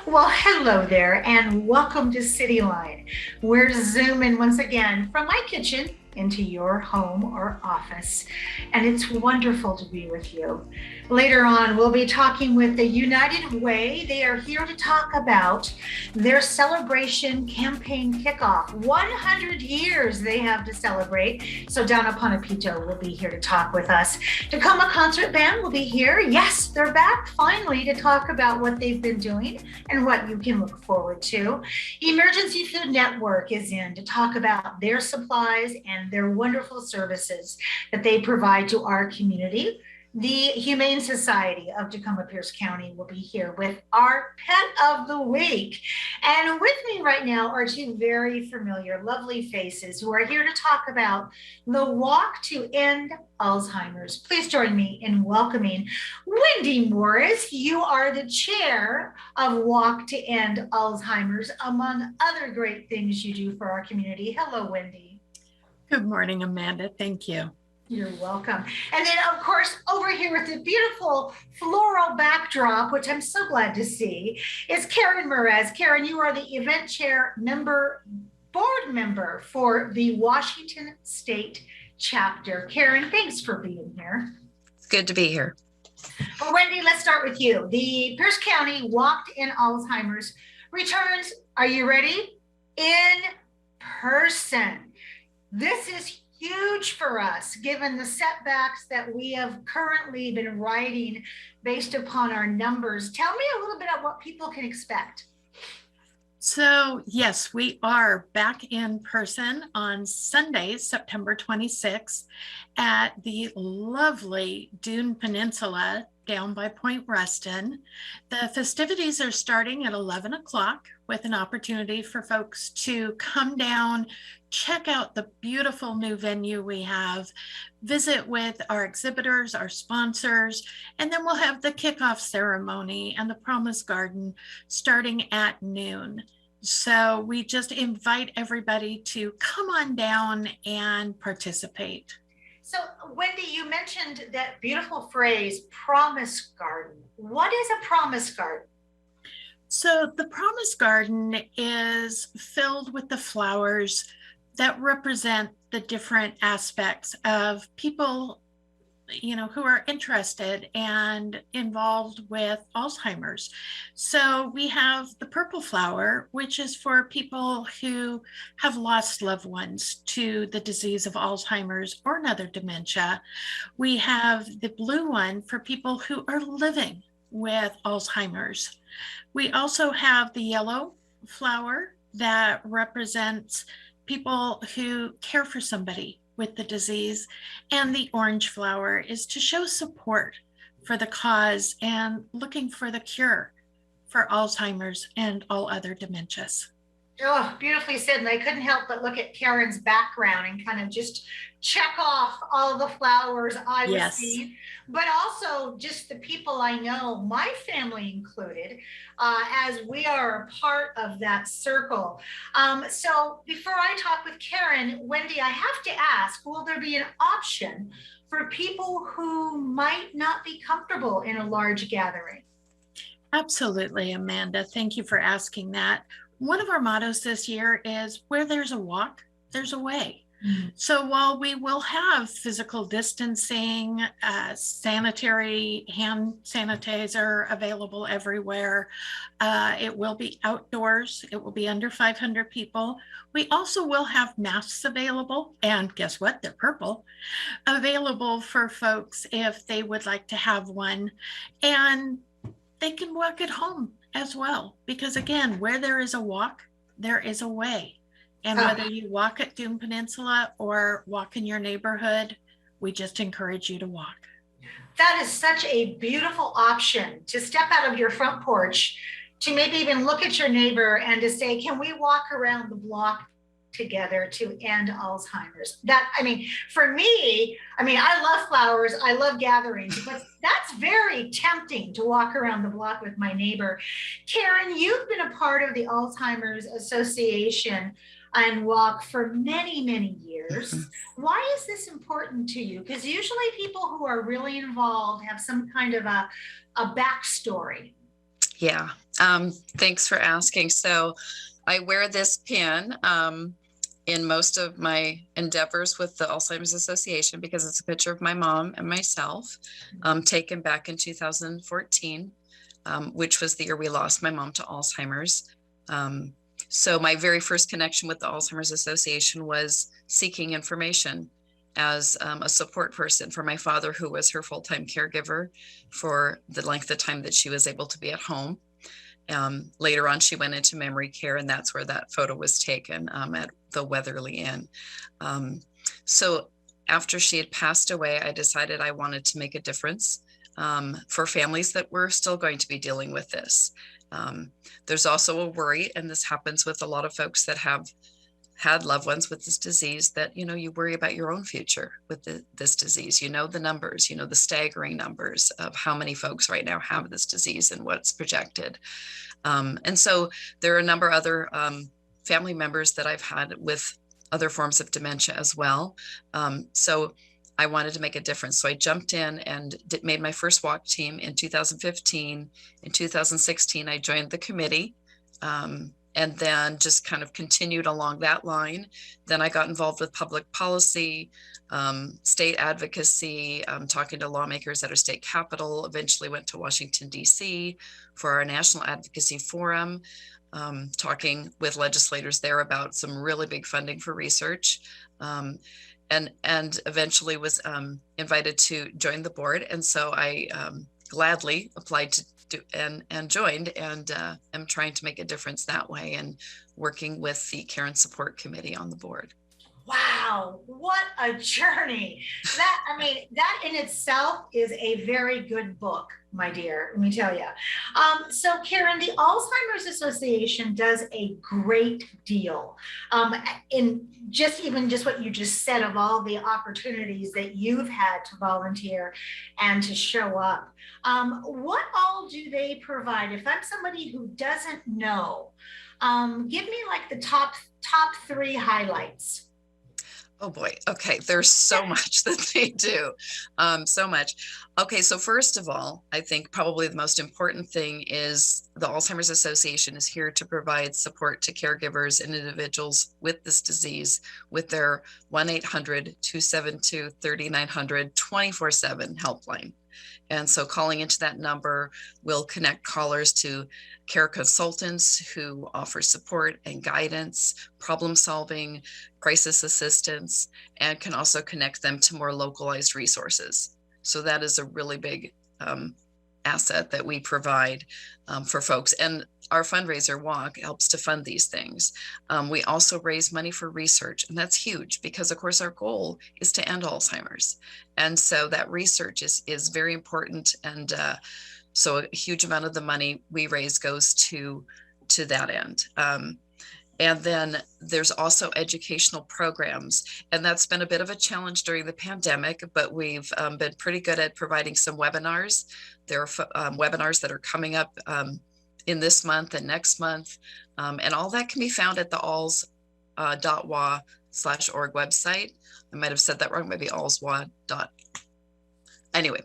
Well, hello there, and welcome to CityLine. We're zooming once again from my kitchen into your home or office, and it's wonderful to be with you. Later on, we'll be talking with the United Way. They are here to talk about their celebration campaign kickoff. 100 years they have to celebrate. So Donna Panapito will be here to talk with us. Tacoma Concert Band will be here. Yes, they're back finally to talk about what they've been doing and what you can look forward to. Emergency Food Network is in to talk about their supplies and their wonderful services that they provide to our community. The Humane Society of Tacoma Pierce County will be here with our Pet of the Week. And with me right now are two very familiar, lovely faces who are here to talk about the Walk to End Alzheimer's. Please join me in welcoming Wendy Morris. You are the chair of Walk to End Alzheimer's, among other great things you do for our community. Hello, Wendy. Good morning, Amanda. Thank you. You're welcome. And then, of course, over here with the beautiful floral backdrop, which I'm so glad to see, is Karen Merez. Karen, you are the event chair board member for the Washington State chapter. Karen, thanks for being here. It's good to be here. Well, Wendy, let's start with you. The Pierce County Walk to End Alzheimer's returns, are you ready? In person. This is huge for us, given the setbacks that we have currently been riding based upon our numbers. Tell me a little bit of what people can expect. So, yes, we are back in person on Sunday, September 26th at the lovely Dune Peninsula down by Point Ruston. The festivities are starting at 11 o'clock with an opportunity for folks to come down, check out the beautiful new venue we have, visit with our exhibitors, our sponsors, and then we'll have the kickoff ceremony and the Promise Garden starting at noon. So we just invite everybody to come on down and participate. So, Wendy, you mentioned that beautiful phrase, Promise Garden. What is a Promise Garden? So the Promise Garden is filled with the flowers that represent the different aspects of people, who are interested and involved with Alzheimer's. So we have the purple flower, which is for people who have lost loved ones to the disease of Alzheimer's or another dementia. We have the blue one for people who are living with Alzheimer's. We also have the yellow flower that represents people who care for somebody with the disease, and the orange flower is to show support for the cause and looking for the cure for Alzheimer's and all other dementias. Oh, beautifully said. And I couldn't help but look at Karen's background and kind of just check off all the flowers I received, but also just the people I know, my family included, as we are a part of that circle. So before I talk with Karen, Wendy, I have to ask, will there be an option for people who might not be comfortable in a large gathering? Absolutely, Amanda. Thank you for asking that. One of our mottos this year is where there's a walk, there's a way. Mm-hmm. So while we will have physical distancing, sanitary hand sanitizer available everywhere, it will be outdoors, it will be under 500 people. We also will have masks available, and guess what? They're purple, available for folks if they would like to have one. And they can walk at home as well, because again, where there is a walk, there is a way. And whether you walk at Dune Peninsula or walk in your neighborhood, we just encourage you to walk. That is such a beautiful option, to step out of your front porch, to maybe even look at your neighbor and to say, can we walk around the block together to end Alzheimer's? For me, I love flowers, I love gatherings, but that's very tempting to walk around the block with my neighbor. Karen, you've been a part of the Alzheimer's Association and walk for many, many years. Why is this important to you? Because usually people who are really involved have some kind of a backstory. Yeah. Thanks for asking. So I wear this pin in most of my endeavors with the Alzheimer's Association because it's a picture of my mom and myself taken back in 2014, which was the year we lost my mom to Alzheimer's. So my very first connection with the Alzheimer's Association was seeking information as a support person for my father, who was her full-time caregiver for the length of time that she was able to be at home. Later on, she went into memory care, and that's where that photo was taken at the Weatherly Inn. So after she had passed away, I decided I wanted to make a difference for families that were still going to be dealing with this. There's also a worry, and this happens with a lot of folks that have had loved ones with this disease, that, you know, you worry about your own future with this disease. You know, the numbers, you know, the staggering numbers of how many folks right now have this disease and what's projected. And so there are a number of other family members that I've had with other forms of dementia as well. So I wanted to make a difference. So I jumped in and made my first walk team in 2015. In 2016, I joined the committee. And then just kind of continued along that line. Then I got involved with public policy, state advocacy, talking to lawmakers at our state capitol, eventually went to Washington, D.C. for our National Advocacy Forum, talking with legislators there about some really big funding for research, and eventually was invited to join the board. And so I gladly applied to and joined, and am trying to make a difference that way, and working with the Care and Support Committee on the board. Wow, what a journey. That in itself is a very good book, my dear, let me tell you. So Karen, the Alzheimer's Association does a great deal in just what you just said of all the opportunities that you've had to volunteer and to show up. What all do they provide? If I'm somebody who doesn't know, give me like the top three highlights. Oh boy. Okay. There's so much that they do. So much. Okay. So first of all, I think probably the most important thing is the Alzheimer's Association is here to provide support to caregivers and individuals with this disease with their 1-800-272-3900 24/7 helpline. And so calling into that number will connect callers to care consultants who offer support and guidance, problem solving, crisis assistance, and can also connect them to more localized resources. So that is a really big asset that we provide for folks. And our fundraiser walk helps to fund these things. We also raise money for research, and that's huge because, of course, our goal is to end Alzheimer's. And so that research is very important. And so a huge amount of the money we raise goes to that end. And then there's also educational programs, and that's been a bit of a challenge during the pandemic, but we've been pretty good at providing some webinars. There are webinars that are coming up in this month and next month, and all that can be found at the alz.wa/org website. I might have said that wrong, maybe alzwa. Anyway,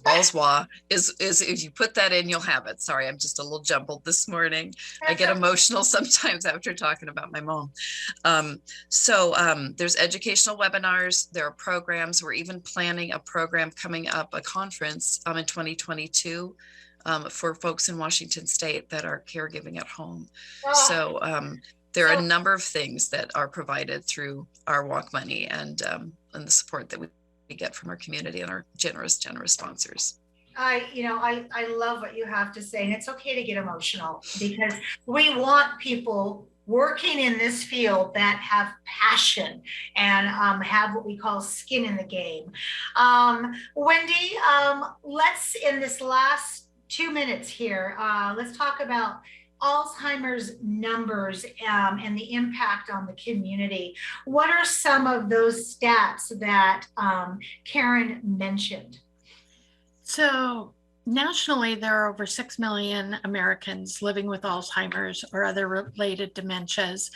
Alzwa is if you put that in, you'll have it. Sorry, I'm just a little jumbled this morning. I get emotional sometimes after talking about my mom. There's educational webinars, there are programs. We're even planning a program coming up, a conference in 2022 for folks in Washington State that are caregiving at home. So there are a number of things that are provided through our walk money and the support that we get from our community and our generous sponsors. I love what you have to say, and it's okay to get emotional because we want people working in this field that have passion and have what we call skin in the game. Wendy, let's, in this last 2 minutes here, let's talk about Alzheimer's numbers and the impact on the community. What are some of those stats that Karen mentioned? So nationally, there are over 6 million Americans living with Alzheimer's or other related dementias,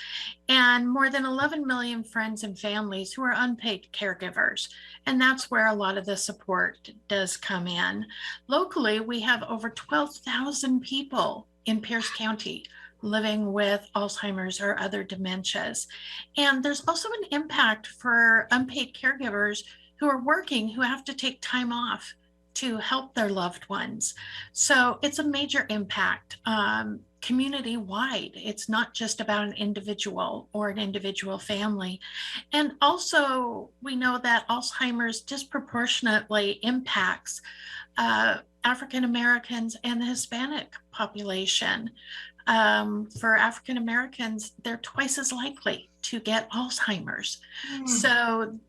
and more than 11 million friends and families who are unpaid caregivers. And that's where a lot of the support does come in. Locally, we have over 12,000 people in Pierce County living with Alzheimer's or other dementias. And there's also an impact for unpaid caregivers who are working, who have to take time off to help their loved ones. So it's a major impact community-wide. It's not just about an individual or an individual family. And also, we know that Alzheimer's disproportionately impacts African Americans and the Hispanic population. For African Americans, they're twice as likely to get Alzheimer's. So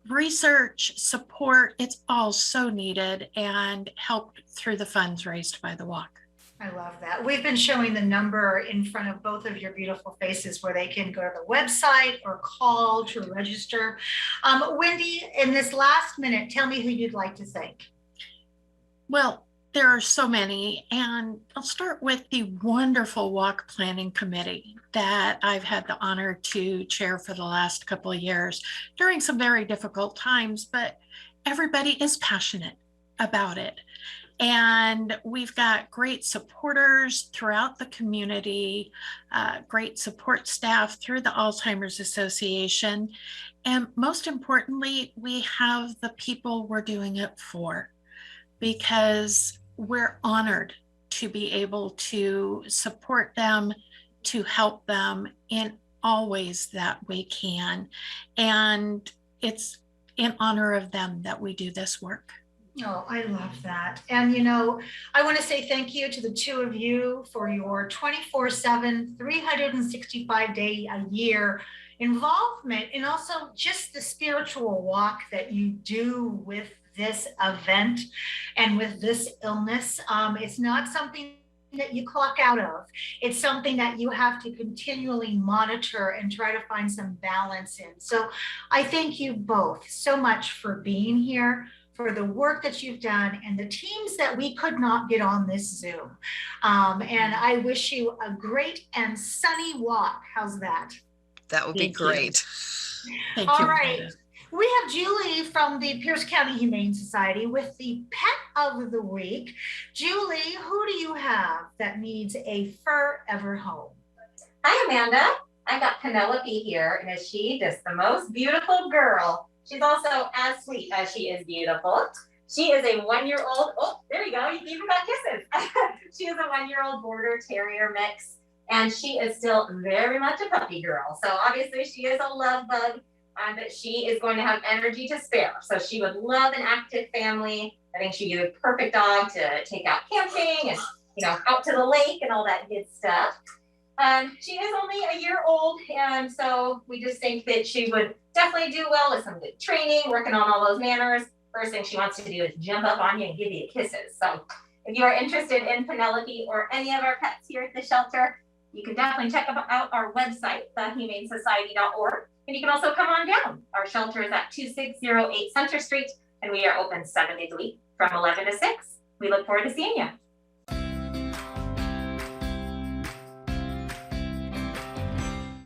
research, support, it's all so needed and helped through the funds raised by the walk. I love that. We've been showing the number in front of both of your beautiful faces where they can go to the website or call to register. Wendy, in this last minute, tell me who you'd like to thank. Well, there are so many, and I'll start with the wonderful walk planning committee that I've had the honor to chair for the last couple of years during some very difficult times, but everybody is passionate about it. And we've got great supporters throughout the community, great support staff through the Alzheimer's Association. And most importantly, we have the people we're doing it for, because we're honored to be able to support them, to help them in all ways that we can. And it's in honor of them that we do this work. Oh, I love that. And, you know, I want to say thank you to the two of you for your 24/7, 365-day a year involvement, and also just the spiritual walk that you do with this event and with this illness. It's not something that you clock out of. It's something that you have to continually monitor and try to find some balance in. So I thank you both so much for being here, for the work that you've done, and the teams that we could not get on this Zoom. And I wish you a great and sunny walk. How's that? That would be great. Thank All you. right. We have Julie from the Pierce County Humane Society with the pet of the week. Julie, who do you have that needs a forever home? Hi, Amanda. I got Penelope here, and is she just the most beautiful girl? She's also as sweet as she is beautiful. She is a 1-year-old. Oh, there you go. You even got kisses. She is a 1-year-old border terrier mix, and she is still very much a puppy girl. So obviously she is a love bug. But she is going to have energy to spare. So she would love an active family. I think she'd be the perfect dog to take out camping and, you know, out to the lake and all that good stuff. She is only a year old, and so we just think that she would definitely do well with some good training, working on all those manners. First thing she wants to do is jump up on you and give you kisses. So if you are interested in Penelope or any of our pets here at the shelter, you can definitely check out our website, thehumanesociety.org. And you can also come on down. Our shelter is at 2608 Center Street, and we are open 7 days a week from 11 to 6. We look forward to seeing you.